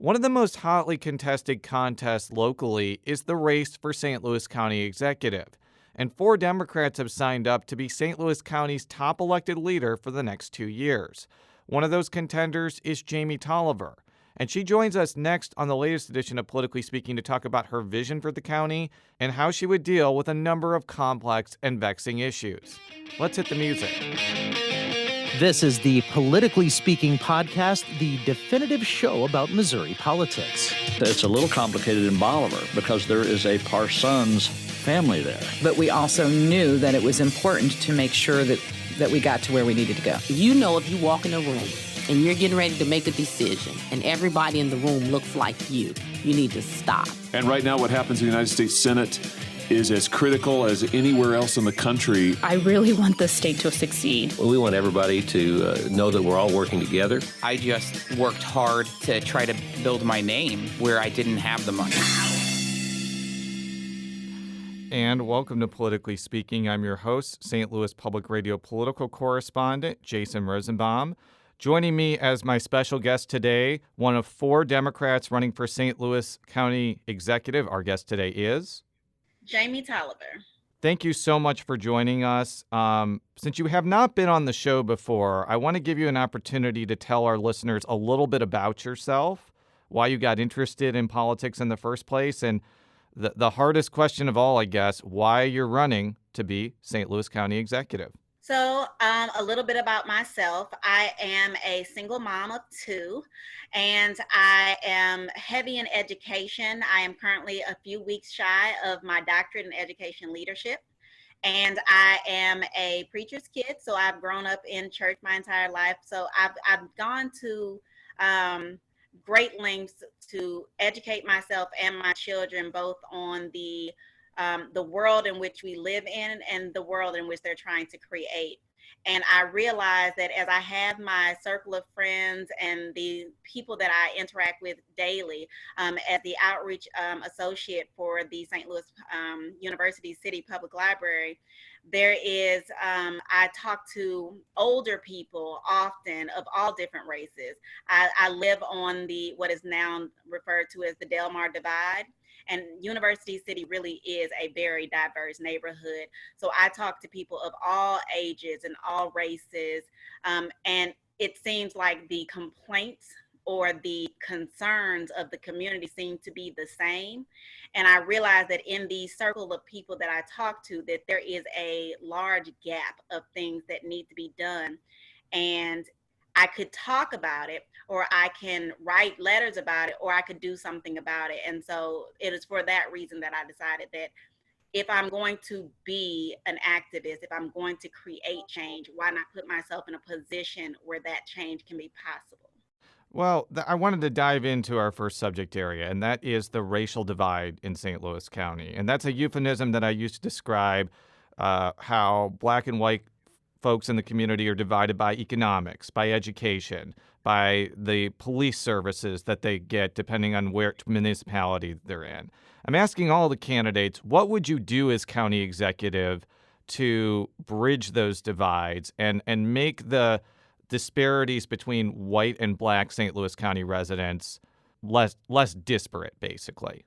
One of the most hotly contested contests locally is the race for St. Louis County Executive, and 4 Democrats have signed up to be St. Louis County's top elected leader for the next 2 years. One of those contenders is Jamie Tolliver, and she joins us next on the latest edition of Politically Speaking to talk about her vision for the county and how she would deal with a number of complex and vexing issues. Let's hit the music. This is the Politically Speaking podcast, the definitive show about Missouri politics. It's a little complicated in Bolivar because there is a Parsons family there. But we also knew that it was important to make sure that we got to where we needed to go. You know, if you walk in a room and you're getting ready to make a decision and everybody in the room looks like you need to stop. And right now what happens in the United States Senate is as critical as anywhere else in the country. I really want the state to succeed. Well, we want everybody to know that we're all working together. I just worked hard to try to build my name where I didn't have the money. And welcome to Politically Speaking. I'm your host, St. Louis Public Radio political correspondent, Jason Rosenbaum. Joining me as my special guest today, one of 4 Democrats running for St. Louis County Executive. Our guest today is Jamie Tolliver. Thank you so much for joining us. Since you have not been on the show before, I want to give you an opportunity to tell our listeners a little bit about yourself, why you got interested in politics in the first place, and the hardest question of all, I guess, why you're running to be St. Louis County Executive. So a little bit about myself. I am a single mom of 2, and I am heavy in education. I am currently a few weeks shy of my doctorate in education leadership, and I am a preacher's kid, so I've grown up in church my entire life. So I've gone to great lengths to educate myself and my children, both on the world in which we live in and the world in which they're trying to create. And I realize that as I have my circle of friends and the people that I interact with daily, as the outreach associate for the St. Louis University City Public Library, there is, I talk to older people often of all different races. I live on what is now referred to as the Delmar Divide. And University City really is a very diverse neighborhood. So I talk to people of all ages and all races. And it seems like the complaints or the concerns of the community seem to be the same. And I realize that in the circle of people that I talk to, that there is a large gap of things that need to be done. And I could talk about it, or I can write letters about it, or I could do something about it. And so it is for that reason that I decided that if I'm going to be an activist, if I'm going to create change, why not put myself in a position where that change can be possible? Well, I wanted to dive into our first subject area, and that is the racial divide in St. Louis County. And that's a euphemism that I used to describe how black and white folks in the community are divided by economics, by education, by the police services that they get depending on which municipality they're in. I'm asking all the candidates, what would you do as county executive to bridge those divides and make the disparities between white and black St. Louis County residents less disparate, basically?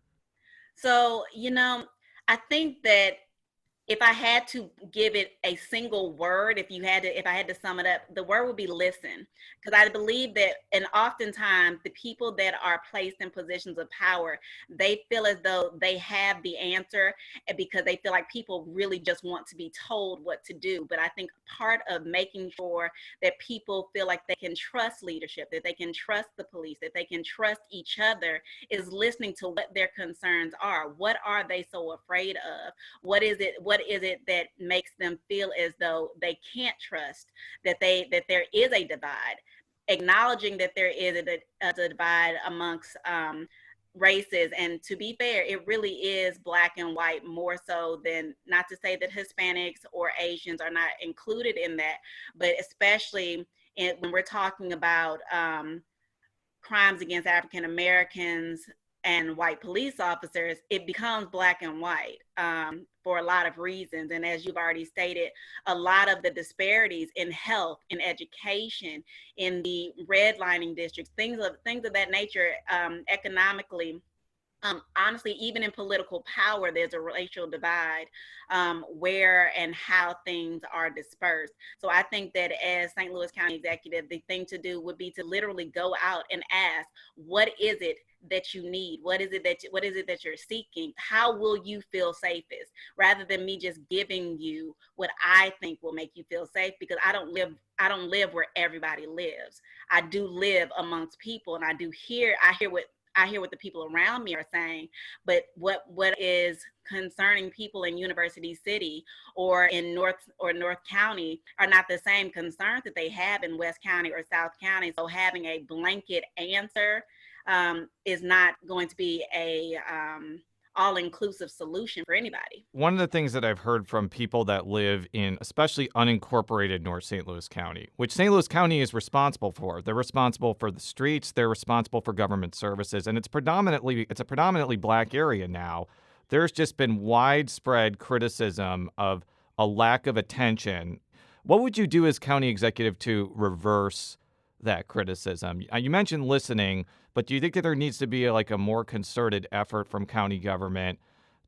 So, I think that if I had to give it a single word, if I had to sum it up, the word would be listen. Because I believe that, and oftentimes the people that are placed in positions of power, they feel as though they have the answer because they feel like people really just want to be told what to do. But I think part of making sure that people feel like they can trust leadership, that they can trust the police, that they can trust each other, is listening to what their concerns are. What are they so afraid of? What is it that makes them feel as though they can't trust, that there is a divide? Acknowledging that there is a divide amongst races. And to be fair, it really is black and white more so than, not to say that Hispanics or Asians are not included in that, but especially when we're talking about crimes against African Americans and white police officers, it becomes black and white for a lot of reasons. And as you've already stated, a lot of the disparities in health, in education, in the redlining districts, things of that nature, economically. Honestly, even in political power, there's a racial divide where and how things are dispersed. So I think that as St. Louis County Executive, the thing to do would be to literally go out and ask, what is it that you need? What is it that you're seeking? How will you feel safest? Rather than me just giving you what I think will make you feel safe, because I don't live where everybody lives. I do live amongst people, and I hear what the people around me are saying, but what is concerning people in University City or in North County are not the same concerns that they have in West County or South County. So having a blanket answer is not going to be a all-inclusive solution for anybody. One of the things that I've heard from people that live in especially unincorporated North St. Louis County, which St. Louis County is responsible for. They're responsible for the streets, they're responsible for government services, and it's a predominantly black area now. There's just been widespread criticism of a lack of attention. What would you do as county executive to reverse that criticism? You mentioned listening, but do you think that there needs to be like a more concerted effort from county government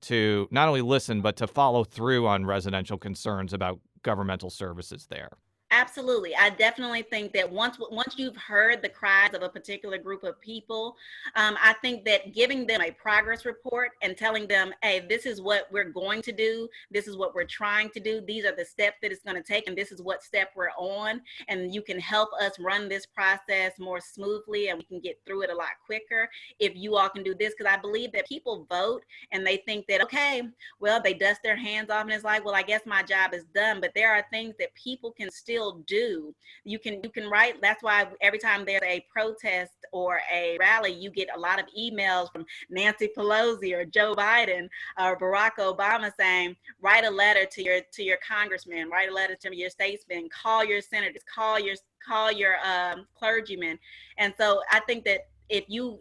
to not only listen, but to follow through on residential concerns about governmental services there? Absolutely. I definitely think that once you've heard the cries of a particular group of people, I think that giving them a progress report and telling them, hey, this is what we're going to do. This is what we're trying to do. These are the steps that it's going to take. And this is what step we're on. And you can help us run this process more smoothly, and we can get through it a lot quicker if you all can do this. Because I believe that people vote and they think that, okay, well, they dust their hands off and it's like, well, I guess my job is done. But there are things that people can still do. You can write. That's why every time there's a protest or a rally, you get a lot of emails from Nancy Pelosi or Joe Biden or Barack Obama saying, write a letter to your congressman, write a letter to your statesman, call your senators, call your clergymen. And so I think that if you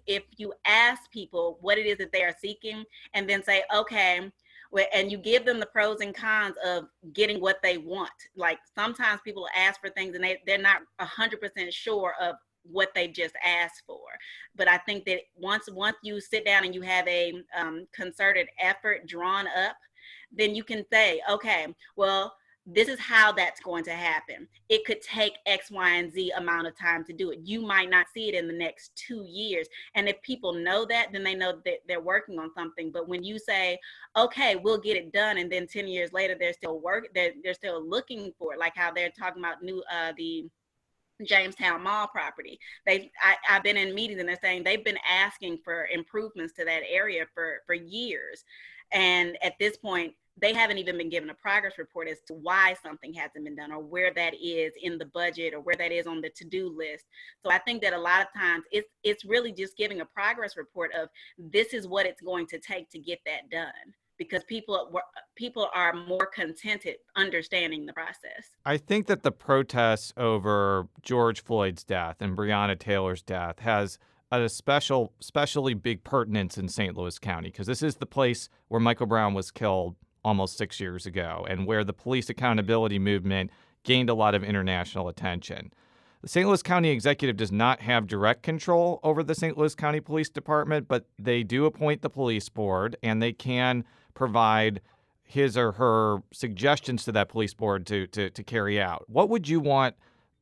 ask people what it is that they are seeking, and then say, okay, and you give them the pros and cons of getting what they want. Like sometimes people ask for things and they're not 100% sure of what they just asked for. But I think that once you sit down and you have a concerted effort drawn up, then you can say, okay, well, this is how that's going to happen. It could take X, Y, and Z amount of time to do it. You might not see it in the next 2 years. And if people know that, then they know that they're working on something. But when you say, okay, we'll get it done, and then 10 years later, they're still looking for it, like how they're talking about the Jamestown Mall property. I've been in meetings and they're saying they've been asking for improvements to that area for years. And at this point, they haven't even been given a progress report as to why something hasn't been done or where that is in the budget or where that is on the to-do list. So I think that a lot of times it's really just giving a progress report of this is what it's going to take to get that done, because people are more contented understanding the process. I think that the protests over George Floyd's death and Breonna Taylor's death has a especially big pertinence in St. Louis County, because this is the place where Michael Brown was killed almost 6 years ago, and where the police accountability movement gained a lot of international attention. The St. Louis County Executive does not have direct control over the St. Louis County Police Department, but they do appoint the police board, and they can provide his or her suggestions to that police board to carry out. What would you want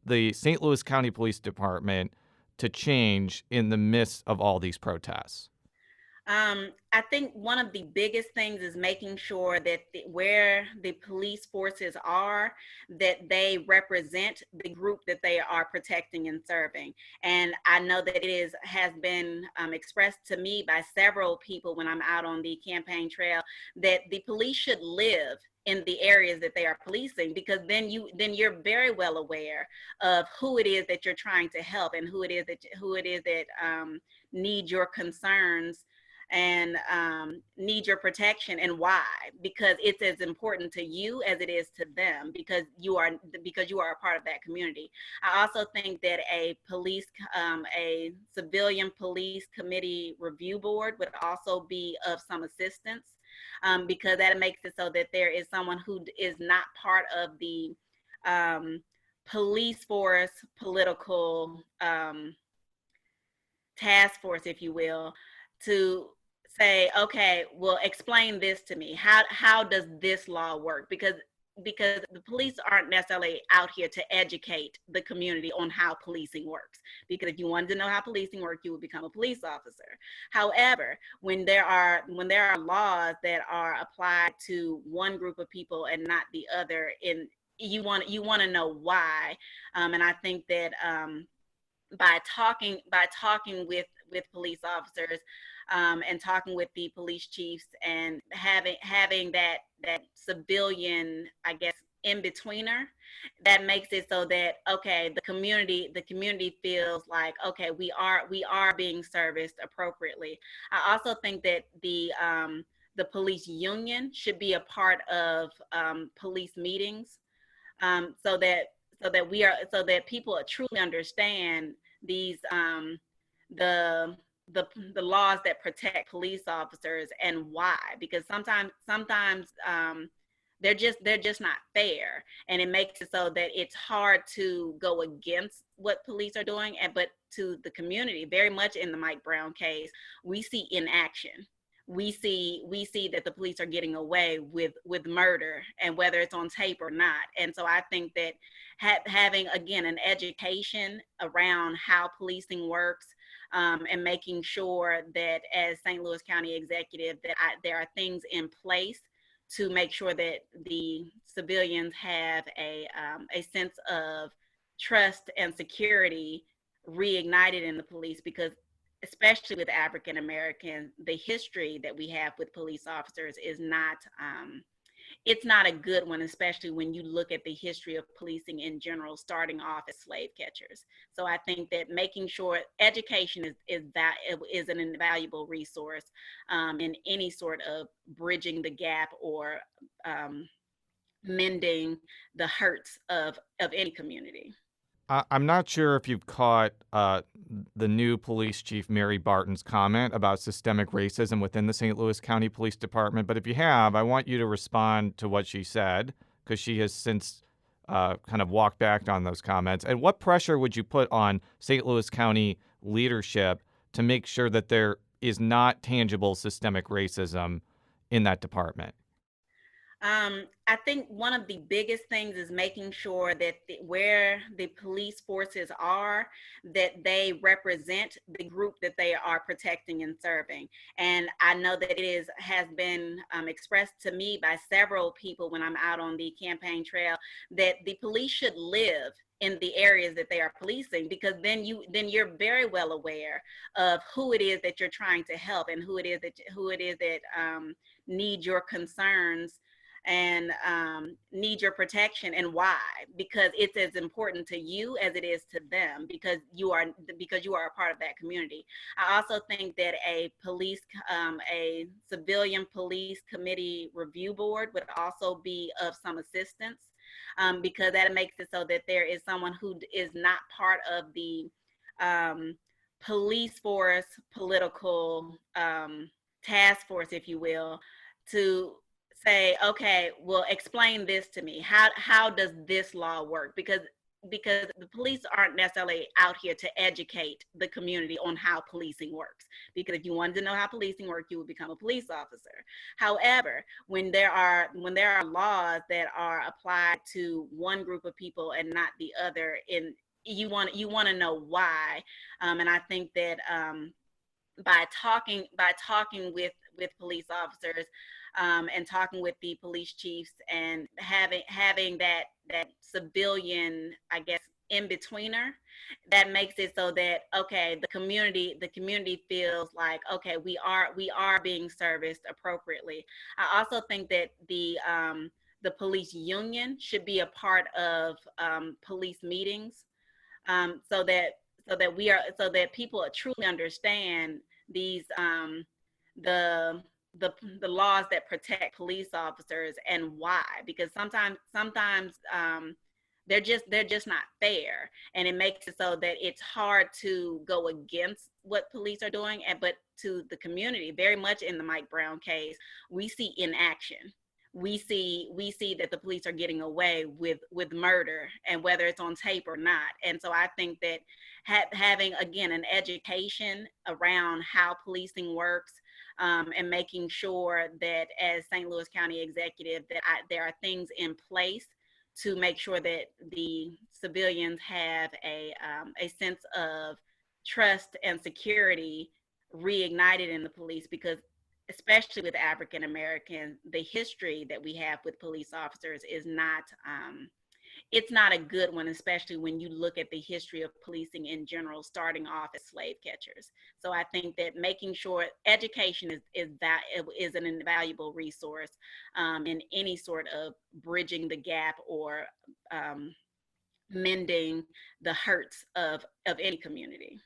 the St. Louis County Police Department to change in the midst of all these protests? I think one of the biggest things is making sure that where the police forces are, that they represent the group that they are protecting and serving. And I know that has been expressed to me by several people when I'm out on the campaign trail, that the police should live in the areas that they are policing, because then you're very well aware of who it is that you're trying to help and who it is that need your concerns and need your protection, and why? Because it's as important to you as it is to them, because you are a part of that community. I also think that a civilian police committee review board would also be of some assistance, because that makes it so that there is someone who is not part of the police force political task force, if you will, to say, okay, well, explain this to me. How does this law work? Because the police aren't necessarily out here to educate the community on how policing works. Because if you wanted to know how policing works, you would become a police officer. However, when there are laws that are applied to one group of people and not the other, you want to know why. And I think that by talking with police officers, and talking with the police chiefs, and having that civilian, I guess, in betweener, that makes it so that, okay, the community feels like, okay, we are being serviced appropriately. I also think that the police union should be a part of police meetings, so that people truly understand these the the laws that protect police officers, and why. Because sometimes they're just not fair, and it makes it so that it's hard to go against what police are doing. And but to the community, very much in the Mike Brown case, we see inaction. We see that the police are getting away with murder, and whether it's on tape or not. And so I think that having, again, an education around how policing works, and making sure that, as St. Louis County executive, that there are things in place to make sure that the civilians have a sense of trust and security reignited in the police. Because especially with African Americans, the history that we have with police officers is not it's not a good one, especially when you look at the history of policing in general, starting off as slave catchers. So I think that making sure education is an invaluable resource, in any sort of bridging the gap, or mending the hurts of any community. I'm not sure if you've caught the new police chief, Mary Barton's comment about systemic racism within the St. Louis County Police Department. But if you have, I want you to respond to what she said, because she has since kind of walked back on those comments. And what pressure would you put on St. Louis County leadership to make sure that there is not tangible systemic racism in that department? I think one of the biggest things is making sure that where the police forces are, that they represent the group that they are protecting and serving. And I know that has been expressed to me by several people when I'm out on the campaign trail, that the police should live in the areas that they are policing, because then you're very well aware of who it is that you're trying to help, and who it is that need your concerns, and need your protection, and why. Because it's as important to you as it is to them, because you are a part of that community. I also think that a civilian police committee review board would also be of some assistance, because that makes it so that there is someone who is not part of the police force political task force, if you will, to say, okay, well, explain this to me. How does this law work? Because the police aren't necessarily out here to educate the community on how policing works. Because if you wanted to know how policing works, you would become a police officer. However, when there are laws that are applied to one group of people and not the other, you want to know why. And I think that by talking with police officers, and talking with the police chiefs, and having that civilian, I guess, in betweener, that makes it so that, okay, the community feels like, okay, we are being serviced appropriately. I also think that the police union should be a part of police meetings, so that people truly understand these the the laws that protect police officers and why, because sometimes they're just not fair, and it makes it so that it's hard to go against what police are doing. And but to the community, very much in the Mike Brown case, we see inaction. We see that the police are getting away with murder, and whether it's on tape or not. And so I think that having, again, an education around how policing works, and making sure that as St. Louis County executive that there are things in place to make sure that the civilians have a sense of trust and security reignited in the police. Because especially with African Americans, the history that we have with police officers is not it's not a good one, especially when you look at the history of policing in general, starting off as slave catchers. So I think that making sure education is an invaluable resource in any sort of bridging the gap or mending the hurts of any community.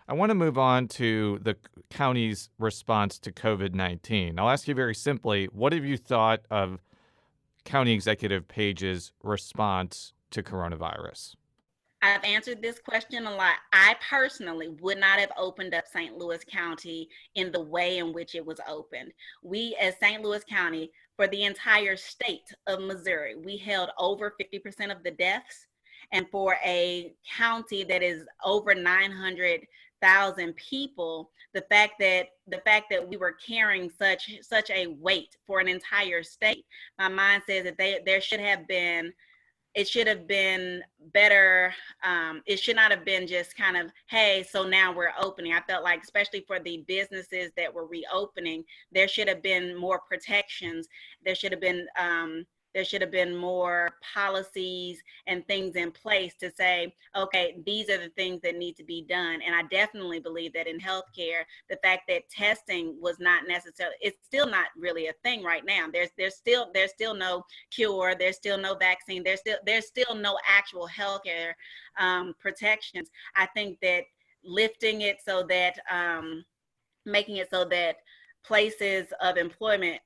I want to move on to the county's response to COVID-19. I'll ask you very simply, what have you thought of County Executive Page's response to coronavirus? I've answered this question a lot. I personally would not have opened up St. Louis County in the way in which it was opened. We, as St. Louis County, for the entire state of Missouri, we held over 50% of the deaths. And for a county that is over 900,000 people, the fact that we were carrying such a weight for an entire state, my mind says that there should have been, it should have been better. It should not have been just kind of, hey, so now we're opening. I felt like, especially for the businesses that were reopening, there should have been more protections. There should have been more policies and things in place to say, okay, these are the things that need to be done. And I definitely believe that in healthcare, the fact that testing was not necessarily, it's still not really a thing right now. There's still no cure. There's still no vaccine. There's still no actual healthcare protections. I think that lifting it so that, making it so that places of employment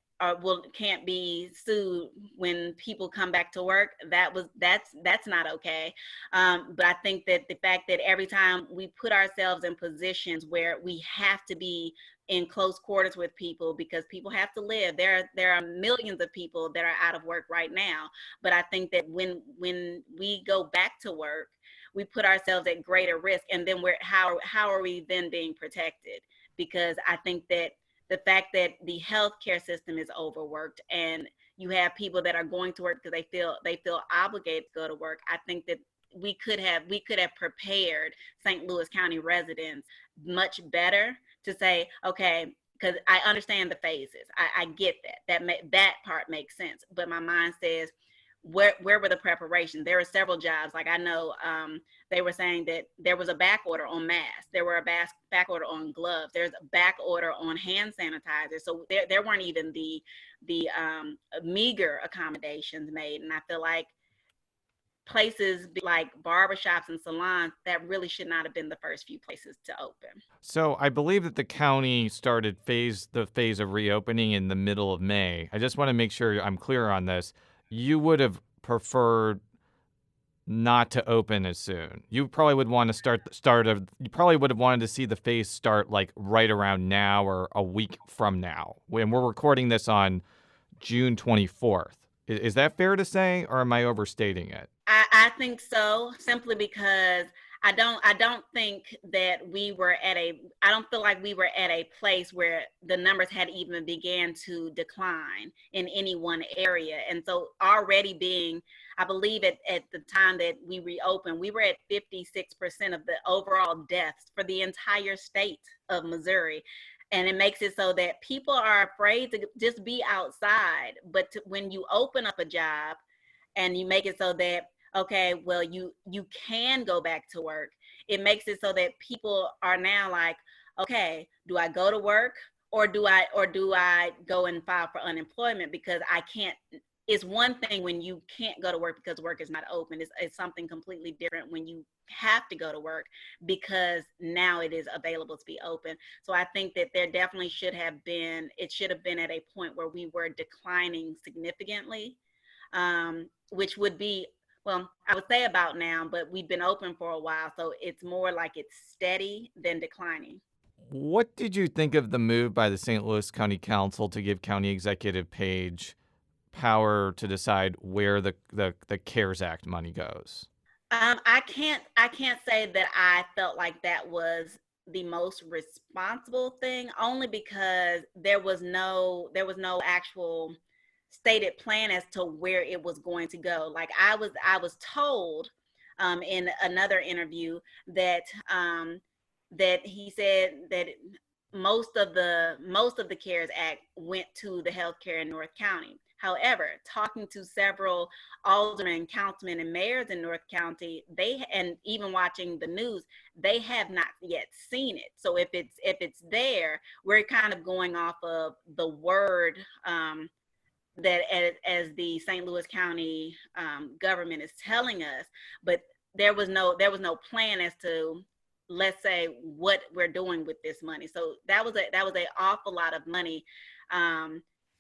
can't be sued when people come back to work, that's not okay. But I think that the fact that every time we put ourselves in positions where we have to be in close quarters with people because people have to live, there are millions of people that are out of work right now. But I think that when we go back to work, we put ourselves at greater risk. And then how are we then being protected? Because I think that the fact that the healthcare system is overworked and you have people that are going to work because they feel obligated to go to work, I think that we could have prepared St. Louis County residents much better to say, okay, because I understand the phases. I get that part makes sense. But my mind says, where were the preparations? There were several jobs. Like I know they were saying that there was a back order on masks. There were a back order on gloves. There's a back order on hand sanitizer. So there weren't even the meager accommodations made. And I feel like places like barbershops and salons, that really should not have been the first few places to open. So I believe that the county started the phase of reopening in the middle of May. I just want to make sure I'm clear on this. You would have preferred not to open as soon. You probably would want to you probably would have wanted to see the phase start like right around now or a week from now. When we're recording this on June 24th. Is that fair to say, or am I overstating it? I think so, simply because I don't think that I don't feel like we were at a place where the numbers had even began to decline in any one area. And so already I believe at the time that we reopened, we were at 56% of the overall deaths for the entire state of Missouri. And it makes it so that people are afraid to just be outside. But when you open up a job and you make it so that, okay, well, you can go back to work, it makes it so that people are now like, okay, do I go to work or do I go and file for unemployment because I can't it's one thing when you can't go to work because work is not open. It's something completely different when you have to go to work because now it is available to be open. So I think that there definitely it should have been at a point where we were declining significantly, which would be, well, I would say about now, but we've been open for a while. So it's more like it's steady than declining. What did you think of the move by the St. Louis County Council to give County Executive Page power to decide where the CARES Act money goes? I can't say that I felt like that was the most responsible thing, only because there was no actual stated plan as to where it was going to go. Like I was told in another interview that that he said that most of the CARES Act went to the healthcare in North County. However, talking to several aldermen, councilmen, and mayors in North County, and even watching the news, they have not yet seen it. So if it's there, we're kind of going off of the word that as the St. Louis County government is telling us, but there was no plan as to, let's say, what we're doing with this money. So that was an awful lot of money,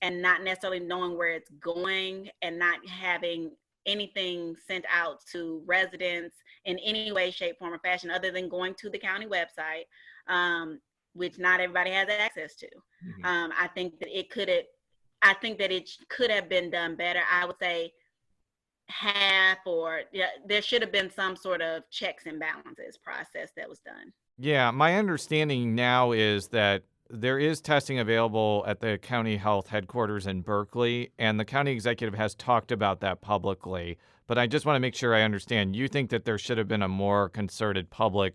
and not necessarily knowing where it's going and not having anything sent out to residents in any way, shape, form, or fashion other than going to the county website, which not everybody has access to. I think that it could have been done better. I would say half, or yeah, there should have been some sort of checks and balances process that was done. Yeah, my understanding now is that there is testing available at the county health headquarters in Berkeley, and the county executive has talked about that publicly. But I just want to make sure I understand. You think that there should have been a more concerted public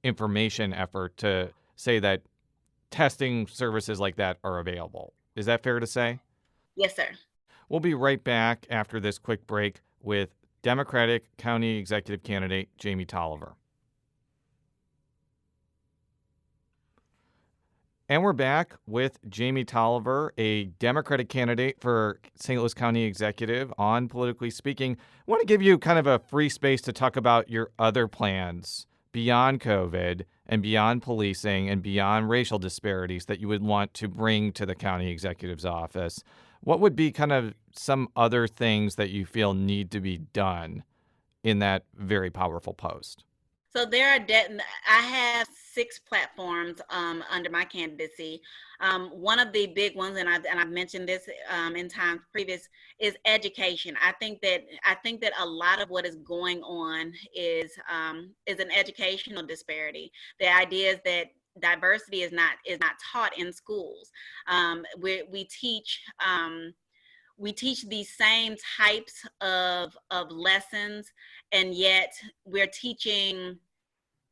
information effort to say that testing services like that are available. Is that fair to say? Yes, sir. We'll be right back after this quick break with Democratic County Executive candidate Jamie Tolliver. And we're back with Jamie Tolliver, a Democratic candidate for St. Louis County Executive on Politically Speaking. I want to give you kind of a free space to talk about your other plans beyond COVID and beyond policing and beyond racial disparities that you would want to bring to the county executive's office. What would be kind of some other things that you feel need to be done in that very powerful post? So I have 6 platforms under my candidacy. One of the big ones, and I've mentioned this in times previous, is education. I think that a lot of what is going on is an educational disparity. The idea is that diversity is not taught in schools. We teach these same types of lessons, and yet we're teaching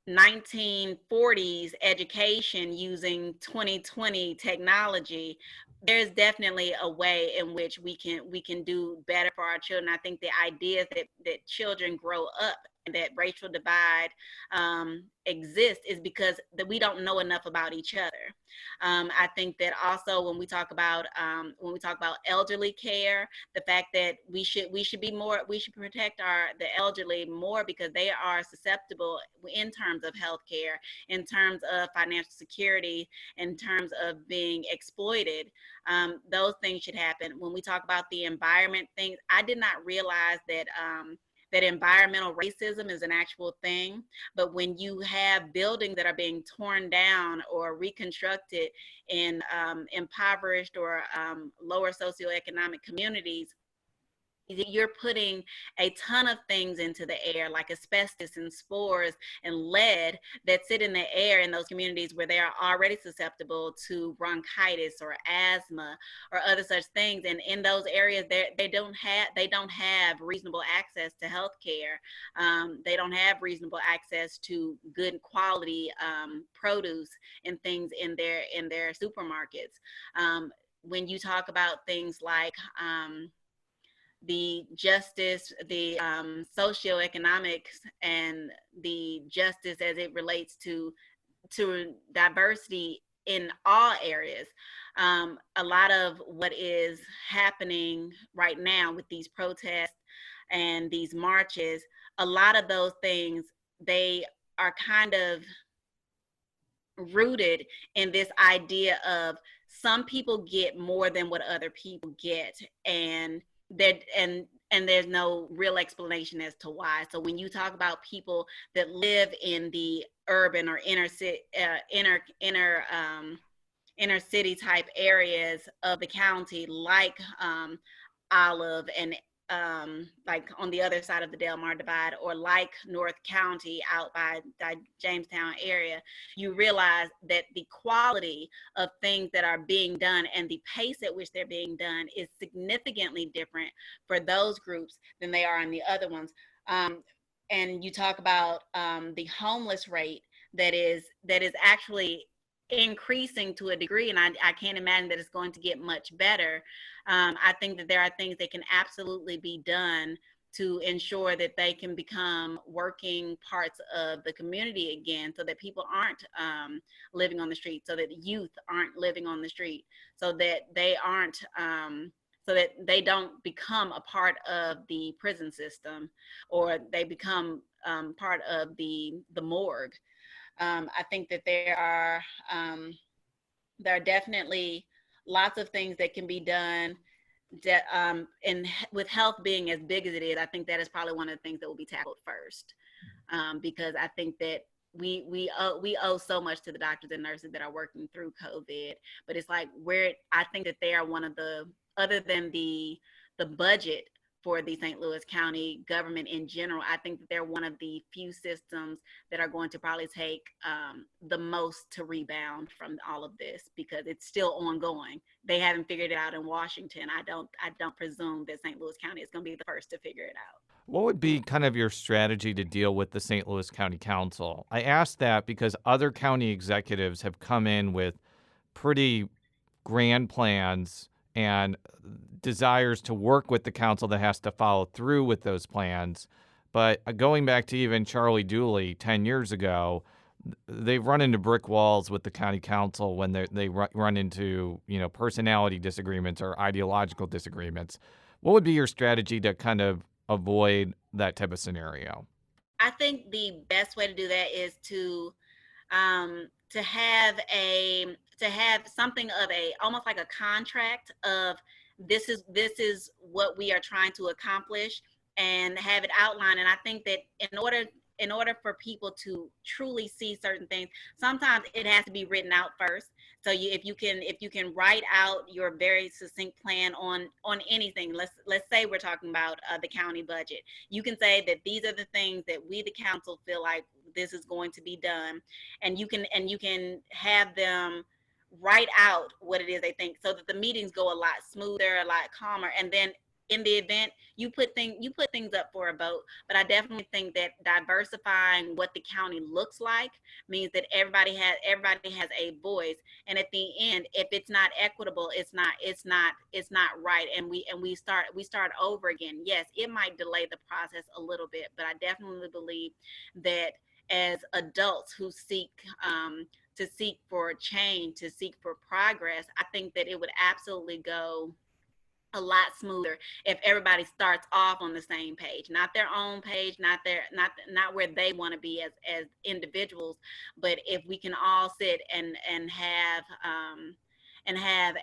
1940s education using 2020 technology. There's definitely a way in which we can do better for our children. I think the idea is that children grow up and that racial divide exists is because that we don't know enough about each other. I think that also when we talk about elderly care, the fact that we should protect the elderly more because they are susceptible in terms of health care, in terms of financial security, in terms of being exploited. Those things should happen. When we talk about the environment things, I did not realize that environmental racism is an actual thing. But when you have buildings that are being torn down or reconstructed in impoverished or lower socioeconomic communities, you're putting a ton of things into the air, like asbestos and spores and lead, that sit in the air in those communities where they are already susceptible to bronchitis or asthma or other such things. And in those areas, they don't have reasonable access to health care. They don't have reasonable access to good quality produce and things in their supermarkets. When you talk about things like the justice, the socioeconomics, and the justice as it relates to diversity in all areas. A lot of what is happening right now with these protests and these marches, a lot of those things, they are kind of rooted in this idea of some people get more than what other people get, and that and there's no real explanation as to why. So when you talk about people that live in the urban or inner city type areas of the county, like Olive and like on the other side of the Delmar Divide, or like North County out by the Jamestown area, you realize that the quality of things that are being done and the pace at which they're being done is significantly different for those groups than they are in the other ones. And you talk about the homeless rate that is actually increasing to a degree, and I can't imagine that it's going to get much better. I think that there are things that can absolutely be done to ensure that they can become working parts of the community again, so that people aren't living on the street, so that youth aren't living on the street, so that they aren't so that they don't become a part of the prison system, or they become part of the morgue. I think that there are definitely lots of things that can be done. That, and with health being as big as it is, I think that is probably one of the things that will be tackled first, because I think that we owe so much to the doctors and nurses that are working through COVID. But it's like, I think that they are one of the, other than the budget for the St. Louis County government in general, I think that they're one of the few systems that are going to probably take the most to rebound from all of this, because it's still ongoing. They haven't figured it out in Washington. I don't presume that St. Louis County is going to be the first to figure it out. What would be kind of your strategy to deal with the St. Louis County Council? I ask that because other county executives have come in with pretty grand plans and desires to work with the council that has to follow through with those plans. But going back to even Charlie Dooley 10 years ago, they've run into brick walls with the county council when they run into, personality disagreements or ideological disagreements. What would be your strategy to kind of avoid that type of scenario? I think the best way to do that is to have something of almost like a contract of this is what we are trying to accomplish, and have it outlined. And I think that in order for people to truly see certain things, sometimes it has to be written out first. So if you can write out your very succinct plan on anything, let's say we're talking about the county budget, you can say that these are the things that we, the council, feel like this is going to be done, and you can have them write out what it is they think, so that the meetings go a lot smoother, a lot calmer. And then in the event, you put things up for a vote. But I definitely think that diversifying what the county looks like means that everybody has a voice. And at the end, if it's not equitable, it's not right. And we start over again. Yes, it might delay the process a little bit, but I definitely believe that as adults who seek for change, to seek for progress, I think that it would absolutely go a lot smoother if everybody starts off on the same page, not their own page, not where they want to be as individuals, but if we can all sit and have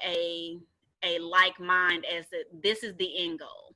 a like mind as that this is the end goal.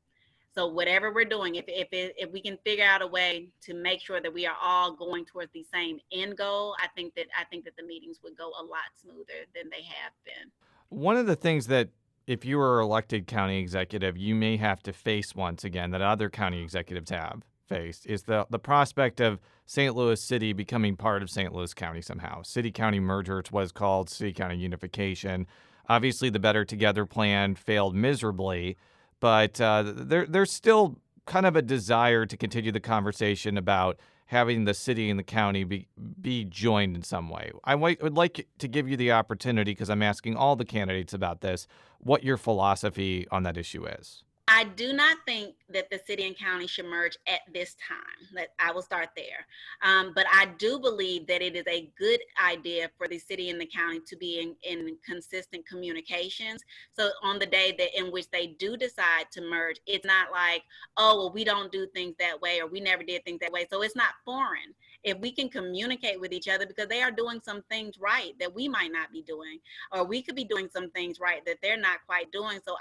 So whatever we're doing, if we can figure out a way to make sure that we are all going towards the same end goal, I think that the meetings would go a lot smoother than they have been. One of the things that, if you were elected county executive, you may have to face once again that other county executives have faced is the prospect of St. Louis City becoming part of St. Louis County somehow. City-county merger, it was called city-county unification. Obviously, the Better Together plan failed miserably, but there's still kind of a desire to continue the conversation about having the city and the county be joined in some way. I would like to give you the opportunity, because I'm asking all the candidates about this, what your philosophy on that issue is. I I do not think that the city and county should merge at this time. I will start there. But I do believe that it is a good idea for the city and the county to be in consistent communications. So on the day that in which they do decide to merge, it's not like, oh, well, we don't do things that way, or we never did things that way. So it's not foreign if we can communicate with each other, because they are doing some things right that we might not be doing, or we could be doing some things right that they're not quite doing. So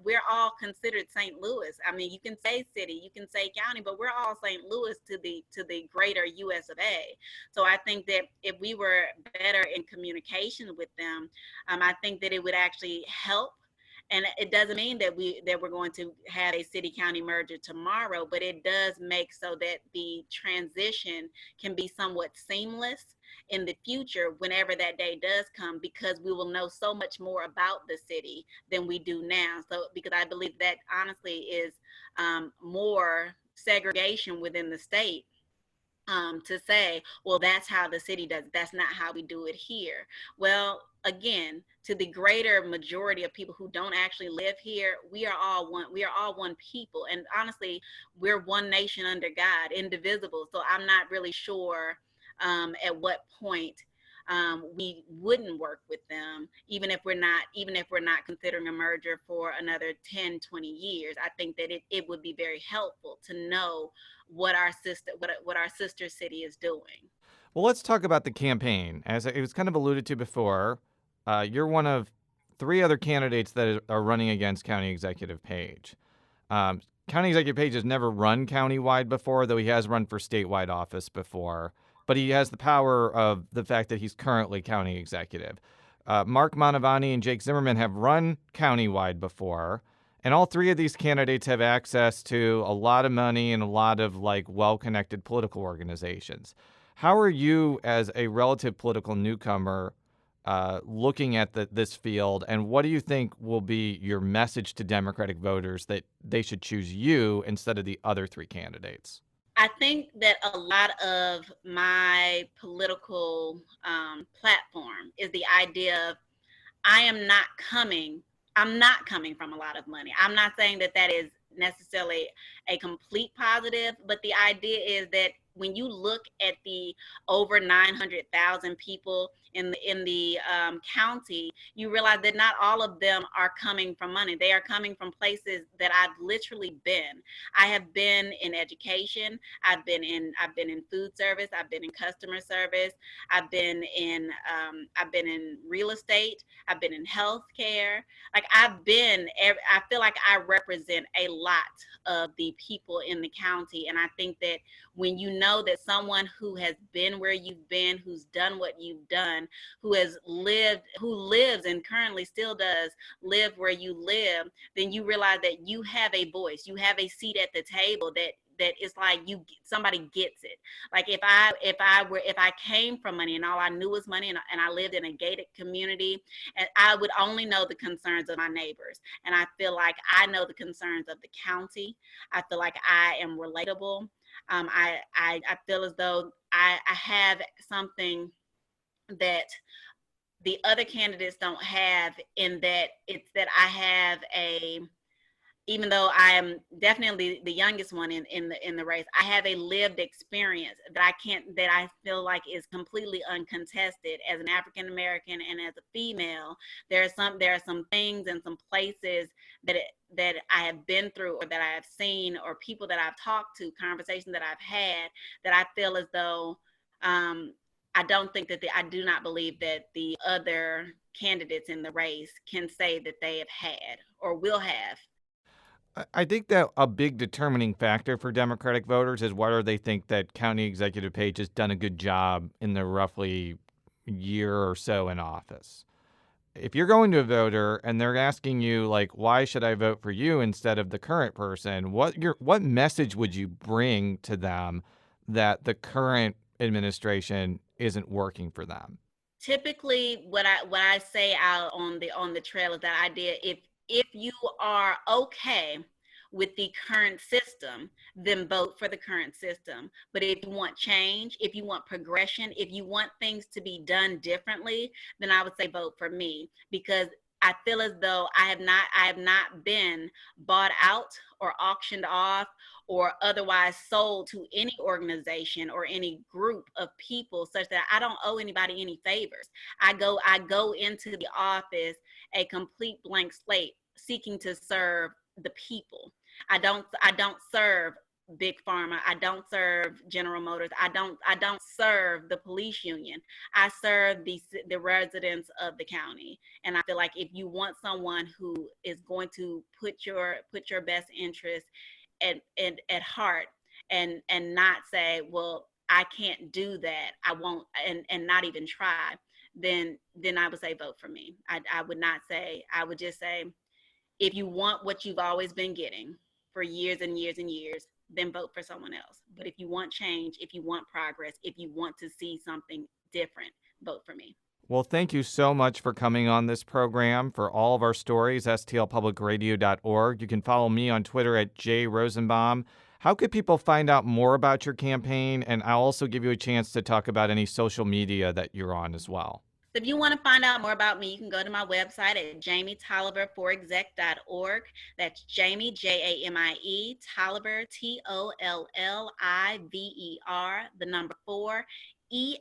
we're all considered St. Louis. I mean, you can say city, you can say county, but we're all St. Louis to the greater US of A. So I think that if we were better in communication with them, I think that it would actually help. And it doesn't mean that we're going to have a city county merger tomorrow, but it does make so that the transition can be somewhat seamless in the future whenever that day does come, because we will know so much more about the city than we do now. So because I believe that honestly is more segregation within the state, to say, well, that's how the city does it. That's not how we do it here. Well, again, to the greater majority of people who don't actually live here, we are all one. We are all one people, and honestly, we're one nation under God, indivisible. So I'm not really sure at what point we wouldn't work with them, even if we're not considering a merger for another 10, 20 years. I think that it would be very helpful to know what our sister city is doing. Well, let's talk about the campaign. As it was kind of alluded to before, you're one of 3 other candidates that are running against County Executive Page. County Executive Page has never run countywide before, though he has run for statewide office before. But he has the power of the fact that he's currently county executive. Mark Mantovani and Jake Zimmerman have run countywide before, and all 3 of these candidates have access to a lot of money and a lot of well-connected political organizations. How are you, as a relative political newcomer, looking at this field, and what do you think will be your message to Democratic voters that they should choose you instead of the other 3 candidates? I think that a lot of my political platform is the idea of I'm not coming from a lot of money. I'm not saying that is necessarily a complete positive, but the idea is that when you look at the over 900,000 people in the county, you realize that not all of them are coming from money. They are coming from places that I've literally been. I have been in education. I've been in food service. I've been in customer service. I've been in real estate. I've been in healthcare. I feel like I represent a lot of the people in the county, and I think that when you know that someone who has been where you've been, who's done what you've done, who lives and currently still does live where you live, then you realize that you have a voice, you have a seat at the table that it's like somebody gets it. Like if I came from money and all I knew was money, and I lived in a gated community, and I would only know the concerns of my neighbors. And I feel like I know the concerns of the county. I feel like I am relatable. I feel as though I have something that the other candidates don't have, in that it's that I have even though I am definitely the youngest one in the race, I have a lived experience that I feel like is completely uncontested. As an African American and as a female, there are some things and some places that I have been through, or that I have seen, or people that I've talked to, conversations that I've had, that I feel as though I do not believe that the other candidates in the race can say that they have had or will have. I think that a big determining factor for Democratic voters is whether they think that County Executive Page has done a good job in the roughly year or so in office. If you're going to a voter and they're asking you, why should I vote for you instead of the current person, what message would you bring to them that the current administration isn't working for them? Typically, what I say out on the trail is that idea: if you are okay with the current system, then vote for the current system. But if you want change, if you want progression, if you want things to be done differently, then I would say vote for me, because I feel as though I have not been bought out or auctioned off or otherwise sold to any organization or any group of people such that I don't owe anybody any favors. I go into the office a complete blank slate seeking to serve the people. I don't serve big pharma. I don't serve General Motors. I don't serve the police union. I serve the residents of the county. And I feel like if you want someone who is going to put your best interest at heart, and not say, well, I can't do that, I won't, and not even try, then I would say vote for me. I would not say, I would just say, if you want what you've always been getting for years and years and years, then vote for someone else. But if you want change, if you want progress, if you want to see something different, vote for me. Well, thank you so much for coming on this program. For all of our stories, stlpublicradio.org. You can follow me on Twitter at @JRosenbaum. How could people find out more about your campaign? And I'll also give you a chance to talk about any social media that you're on as well. So if you want to find out more about me, you can go to my website at jamietolliverforexec.org. That's Jamie, Jamie, Tolliver, Tolliver, the number 4,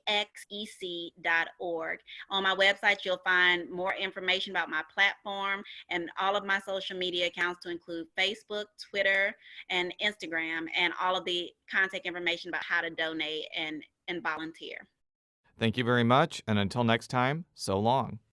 exec.org. On my website, you'll find more information about my platform and all of my social media accounts, to include Facebook, Twitter, and Instagram, and all of the contact information about how to donate and volunteer. Thank you very much. And until next time, so long.